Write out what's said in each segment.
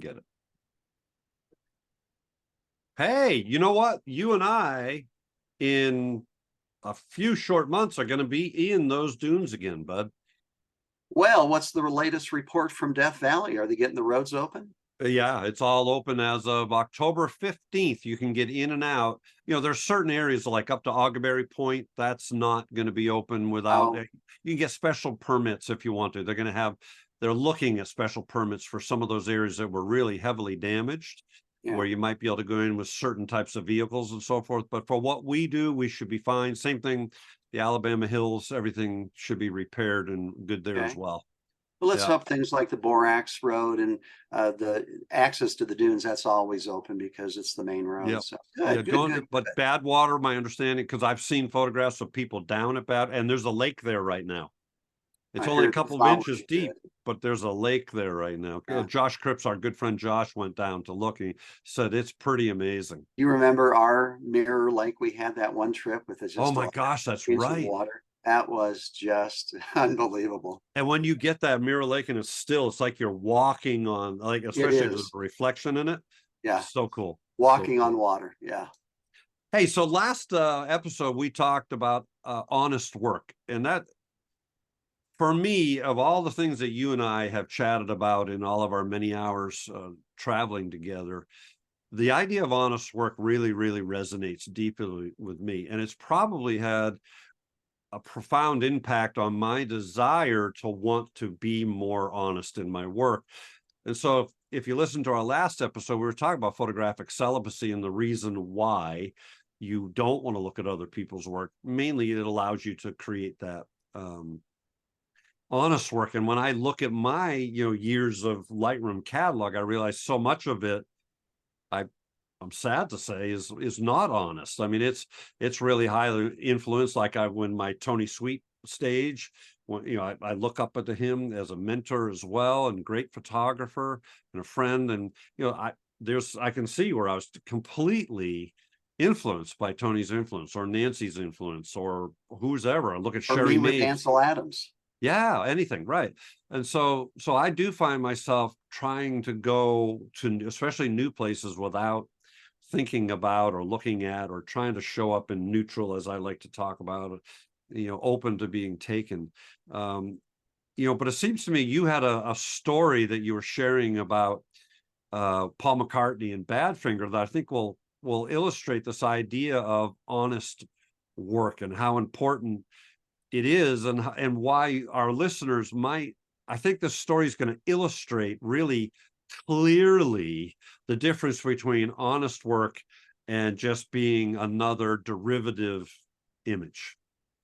get it. Hey, you know what? You and I, in a few short months, are going to be in those dunes again, bud. Well, what's the latest report from Death Valley? Are they getting the roads open? Yeah, it's all open as of October 15th. You can get in and out. There's certain areas like up to Augaberry Point. That's not going to be open without, Oh, you can get special permits if you want to. They're looking at special permits for some of those areas that were really heavily damaged, yeah. where you might be able to go in with certain types of vehicles and so forth. But for what we do, we should be fine. Same thing, the Alabama Hills, everything should be repaired and good there as Okay. well. Well, let's Yeah. hope things like the Borax Road and the access to the dunes, that's always open because it's the main road. Yeah. So Yeah, good, good, don't, good, but good. Badwater, my understanding, because I've seen photographs of people down at Bad, and there's a lake there right now. It's I only a heard the couple of flowering inches is deep, good. but there's a lake there right now. Yeah. Josh Cripps, our good friend Josh, went down to look. He said it's pretty amazing. You remember our Mirror Lake? We had that one trip with Oh just my a gosh, that's inch of right. water. That was just unbelievable. And when you get that Mirror Lake and it's still, it's like you're walking on, like, It especially if there's is. a reflection in it. Yeah. So cool. So Walking on cool. water. Yeah. Hey, so last episode we talked about honest work, and that, for me, of all the things that you and I have chatted about in all of our many hours traveling together, the idea of honest work really, really resonates deeply with me. And it's probably had a profound impact on my desire to want to be more honest in my work. And so if you listen to our last episode, we were talking about photographic celibacy and the reason why you don't want to look at other people's work. Mainly, it allows you to create that honest work. And when I look at my years of Lightroom catalog, I realize so much of it, I I'm sad to say, is not honest. I mean, it's really highly influenced. Like when my Tony Sweet stage, when I look up to him as a mentor as well, and great photographer and a friend. And I can see where I was completely influenced by Tony's influence or Nancy's influence or who's ever. I look at Or Sherry me with Mapes. Ansel Adams. Yeah, anything, right. And so I do find myself trying to go to especially new places without thinking about or looking at or trying to show up in neutral, as I like to talk about it, open to being taken. But it seems to me you had a story that you were sharing about Paul McCartney and Badfinger that I think will illustrate this idea of honest work and how important it is, and why our listeners might. I think this story is going to illustrate really clearly the difference between honest work and just being another derivative image.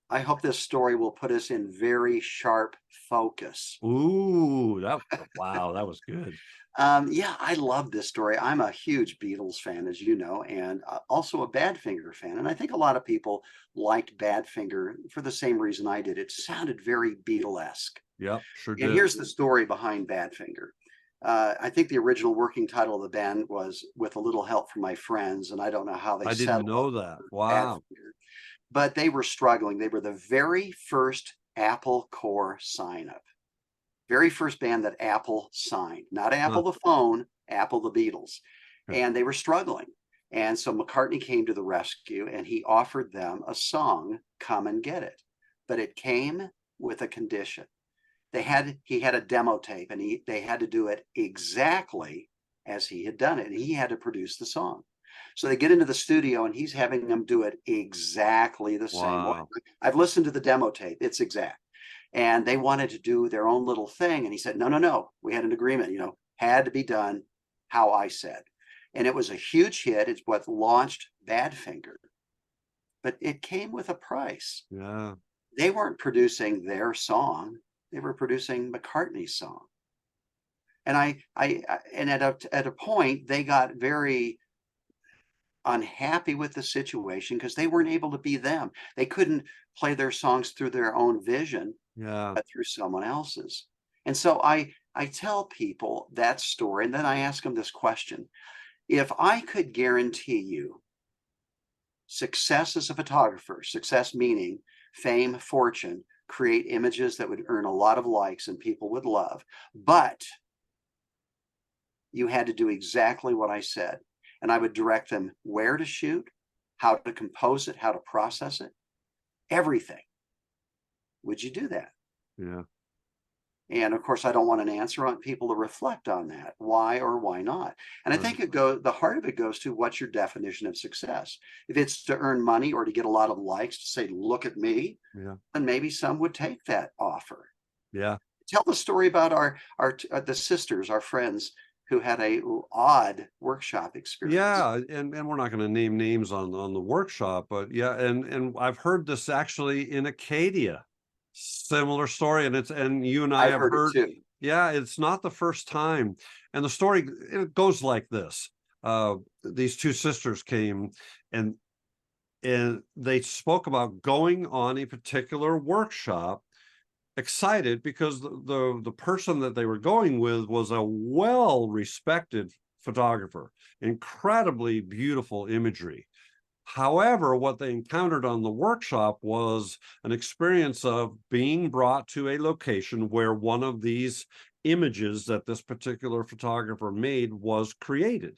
I hope this story will put us in very sharp focus. Ooh, wow, that was good. Yeah, I love this story. I'm a huge Beatles fan, as you know, and also a Badfinger fan. And I think a lot of people liked Badfinger for the same reason I did. It sounded very Beatlesque. Yep, sure And did. here's the story behind Badfinger. I think the original working title of the band was "With a Little Help from My Friends," and I don't know how they I didn't settled know on that. Wow. Badfinger, but they were struggling. They were the very first Apple Core sign up. Very first band that Apple signed, not Huh. Apple the phone, Apple the Beatles. Yeah. And they were struggling. And so McCartney came to the rescue and he offered them a song, Come and Get It. But it came with a condition. He had a demo tape and they had to do it exactly as he had done it. And he had to produce the song. So they get into the studio and he's having them do it exactly the same way. Wow. I've listened to the demo tape, it's exact. And they wanted to do their own little thing. And he said, no, no, no. We had an agreement, had to be done how I said. And it was a huge hit. It's what launched Badfinger. But it came with a price. Yeah. They weren't producing their song, they were producing McCartney's song. And and at a point, they got very unhappy with the situation because they weren't able to be them. They couldn't play their songs through their own vision, Yeah. but through someone else's. And so I tell people that story, and then I ask them this question: if I could guarantee you success as a photographer, success meaning fame, fortune, create images that would earn a lot of likes and people would love, but you had to do exactly what I said. And I would direct them where to shoot, how to compose it, how to process it, everything. Would you do that? Yeah. And of course, I don't want an answer. I want people to reflect on that. Why or why not? And I Right. think the heart of it goes to what's your definition of success? If it's to earn money or to get a lot of likes to say, look at me, Yeah. then maybe some would take that offer. Yeah. Tell the story about the sisters, our friends who had a odd workshop experience. Yeah, and we're not going to name names on the workshop, but yeah, and I've heard this actually in Acadia, similar story, and you and I I've have heard it heard. too. Yeah, it's not the first time, and the story, it goes like this: these two sisters came, and they spoke about going on a particular workshop, excited because the person that they were going with was a well-respected photographer, incredibly beautiful imagery. However, what they encountered on the workshop was an experience of being brought to a location where one of these images that this particular photographer made was created.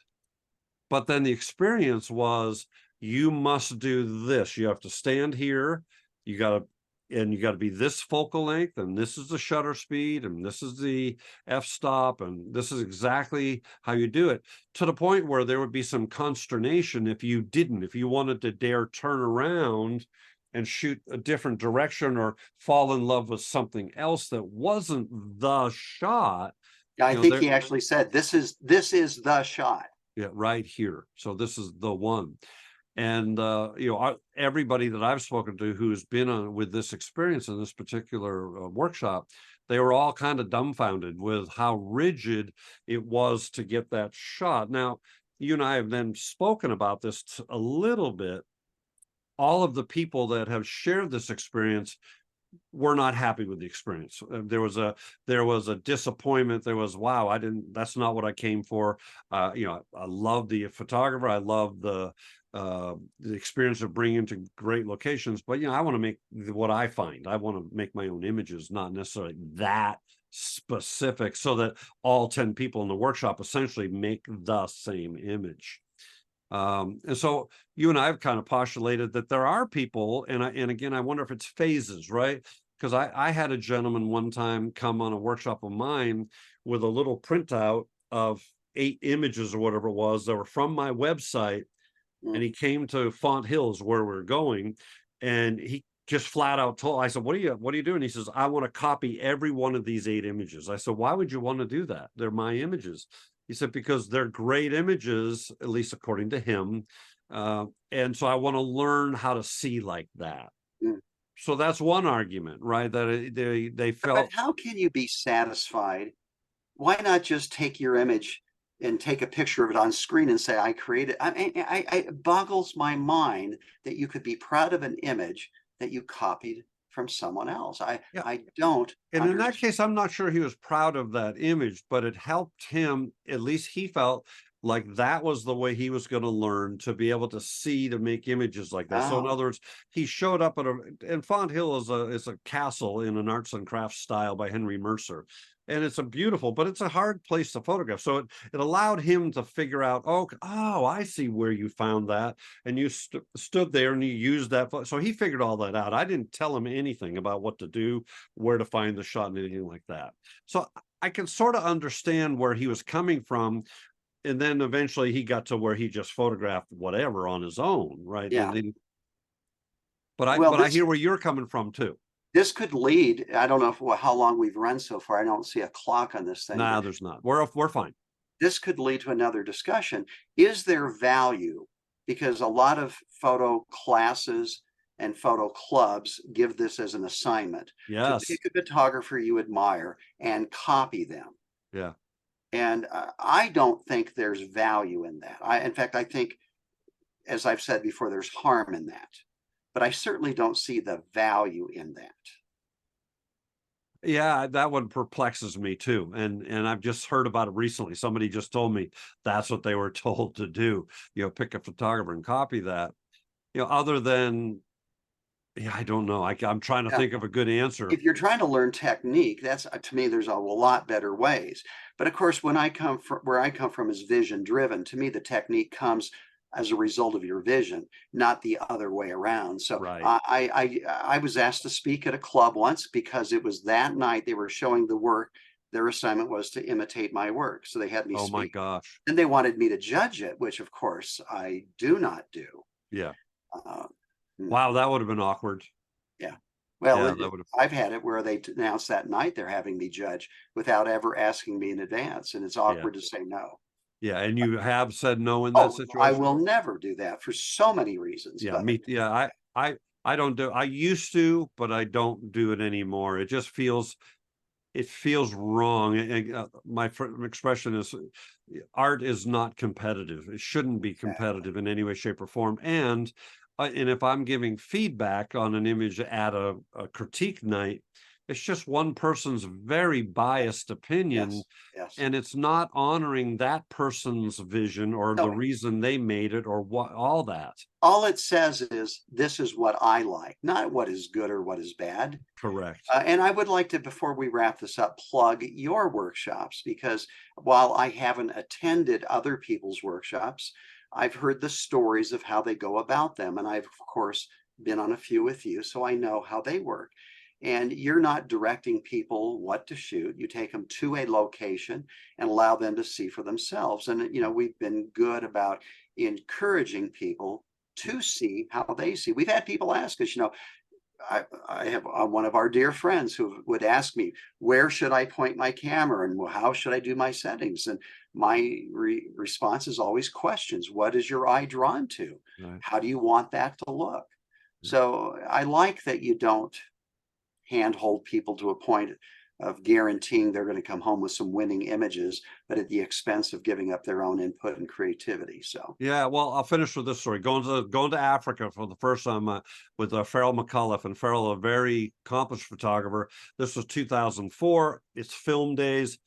But then the experience was, you must do this. You have to stand here. You got to, and you got to be this focal length, and this is the shutter speed, and this is the f-stop, and this is exactly how you do it. To the point where there would be some consternation if you didn't, if you wanted to dare turn around and shoot a different direction or fall in love with something else that wasn't the shot. I You know, think there, he actually said, this is the shot. yeah, right here. So this is the one. And everybody that I've spoken to who's been on with this experience in this particular workshop, they were all kind of dumbfounded with how rigid it was to get that shot. Now, you and I have then spoken about this a little bit. All of the people that have shared this experience were not happy with the experience. There was a disappointment. There was, wow, I didn't. That's not what I came for. I love the photographer. I love the experience of bringing to great locations. But I want to make what I find. I want to make my own images, not necessarily that specific, so that all 10 people in the workshop essentially make the same image. And so you and I have kind of postulated that there are people, and again, I wonder if it's phases, right? Because I had a gentleman one time come on a workshop of mine with a little printout of 8 images or whatever it was that were from my website, and Mm. he came to Font Hills where we're going, and he just flat out told. I said, what are you doing? He says, I want to copy every one of these 8 images. I said, why would you want to do that? They're my images. He said, because they're great images, at least according to him. And so I want to learn how to see like that. Mm. So that's one argument, right? That they But felt. how can you be satisfied? Why not just take your image and take a picture of it on screen and say, I created? It boggles my mind that you could be proud of an image that you copied from someone else. Yeah. I don't And in that understand. case, I'm not sure he was proud of that image, but it helped him. At least he felt like that was the way he was going to learn to be able to see, to make images like that. So in Oh, other words, he showed up and Font Hill is a castle in an arts and crafts style by Henry Mercer. And it's but it's a hard place to photograph. So it allowed him to figure out, oh, I see where you found that. And you stood there and you used that. So he figured all that out. I didn't tell him anything about what to do, where to find the shot, and anything like that. So I can sort of understand where he was coming from. And then eventually he got to where he just photographed whatever on his own, right? yeah. Well, But I hear where you're coming from too. this could lead. I don't know how long we've run so far. I don't see a clock on this thing, Nah, but there's not. We're fine. this could lead to another discussion. Is there value? Because a lot of photo classes and photo clubs give this as an assignment to Yes. pick a photographer you admire and copy them. Yeah. And I don't think there's value in that. In fact, I think, as I've said before, there's harm in that. But I certainly don't see the value in that. Yeah, that one perplexes me too. And I've just heard about it recently. Somebody just told me that's what they were told to do. Pick a photographer and copy that. Other than Yeah, I don't know. I'm trying to Now, think of a good answer. if you're trying to learn technique, that's to me, there's a lot better ways. But of course, when I come from where I come from is vision driven. To me, the technique comes as a result of your vision, not the other way around. So Right. I was asked to speak at a club once because it was that night they were showing the work. Their assignment was to imitate my work, so they had me Oh my speak, gosh. and they wanted me to judge it, which of course I do not do. Yeah. Uh, mm, Wow, that would have been awkward. yeah. Well, Yeah, that would have. I've had it where they announced that night they're having me judge without ever asking me in advance, and it's Yeah. awkward to say no. Yeah, and you have said no in that Oh, I situation? will never do that for so many reasons, Yeah, but yeah, I don't do I used to, but I don't do it anymore. It feels wrong. My expression is art is not competitive. It shouldn't be exactly. competitive in any way, shape, or form. And if I'm giving feedback on an image at a critique night, it's just one person's very biased opinion, Yes, yes. and it's not honoring that person's vision or the No, reason they made it or what all that. all it says is, "This is what I like," not what is good or what is bad. Correct. And I would like to, before we wrap this up, plug your workshops because while I haven't attended other people's workshops, I've heard the stories of how they go about them. And I've, of course, been on a few with you, so I know how they work. And you're not directing people what to shoot. You take them to a location and allow them to see for themselves. And, we've been good about encouraging people to see how they see. We've had people ask us, I have one of our dear friends who would ask me, where should I point my camera and how should I do my settings? And my response is always questions. What is your eye drawn to? Right. How do you want that to look? Yeah. So I like that you don't handhold people to a point of guaranteeing they're going to come home with some winning images, but at the expense of giving up their own input and creativity. So, Yeah, well, I'll finish with this story. Going to Africa for the first time with Farrell McCullough, and Farrell, a very accomplished photographer. This was 2004. It's film days.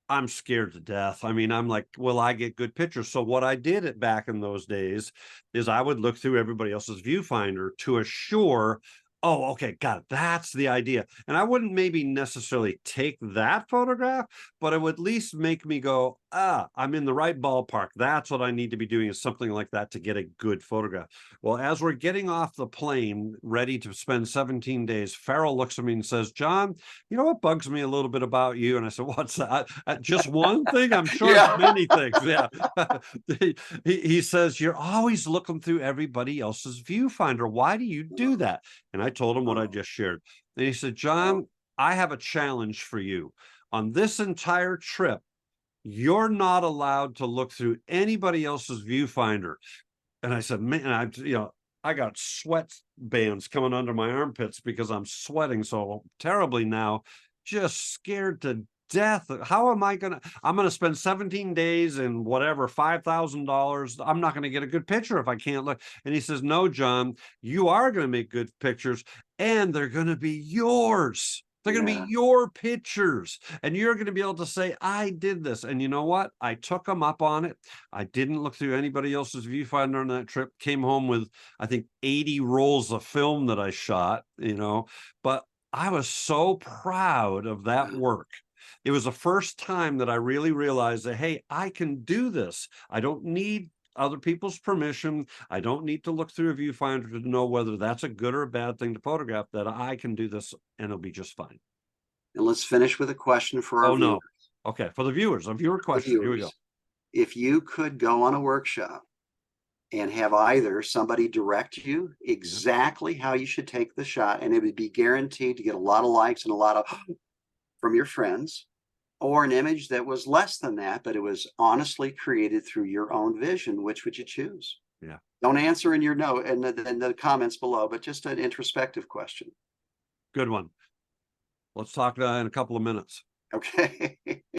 I'm scared to death. I mean, I'm like, will I get good pictures? So what I did it back in those days is I would look through everybody else's viewfinder to assure, oh, okay, got it. That's the idea. And I wouldn't maybe necessarily take that photograph, but it would at least make me go, I'm in the right ballpark. That's what I need to be doing, is something like that to get a good photograph. Well, as we're getting off the plane, ready to spend 17 days, Farrell looks at me and says, John, you know what bugs me a little bit about you? And I said, what's that? Just one thing? I'm sure it's yeah. many things. Yeah. he says, you're always looking through everybody else's viewfinder. Why do you do that? And I told him what I Oh, just shared. And he said, oh, John, I have a challenge for you. On this entire trip, you're not allowed to look through anybody else's viewfinder. And I said, man, I got sweat bands coming under my armpits because I'm sweating so terribly now, just scared to death. How am I I'm gonna spend 17 days and whatever, $5,000. I'm not gonna get a good picture if I can't look. And he says, no, John, you are gonna make good pictures, and they're gonna be yours. They're going to be yeah. your pictures, and you're going to be able to say, I did this. And you know what? I took them up on it. I didn't look through anybody else's viewfinder on that trip. Came home with, I think, 80 rolls of film that I shot, but I was so proud of that work. It was the first time that I really realized that, hey, I can do this. I don't need other people's permission. I don't need to look through a viewfinder to know whether that's a good or a bad thing to photograph, that I can do this and it'll be just fine. And let's finish with a question for our Oh, viewers. no. Okay, for the viewers, a viewer The question. Here we go. viewers, if you could go on a workshop and have either somebody direct you Yeah. exactly how you should take the shot, and it would be guaranteed to get a lot of likes and a lot of from your friends, or an image that was less than that, but it was honestly created through your own vision, which would you choose? Yeah. Don't answer in your note and the comments below, but just an introspective question. Good one. Let's talk in a couple of minutes. Okay.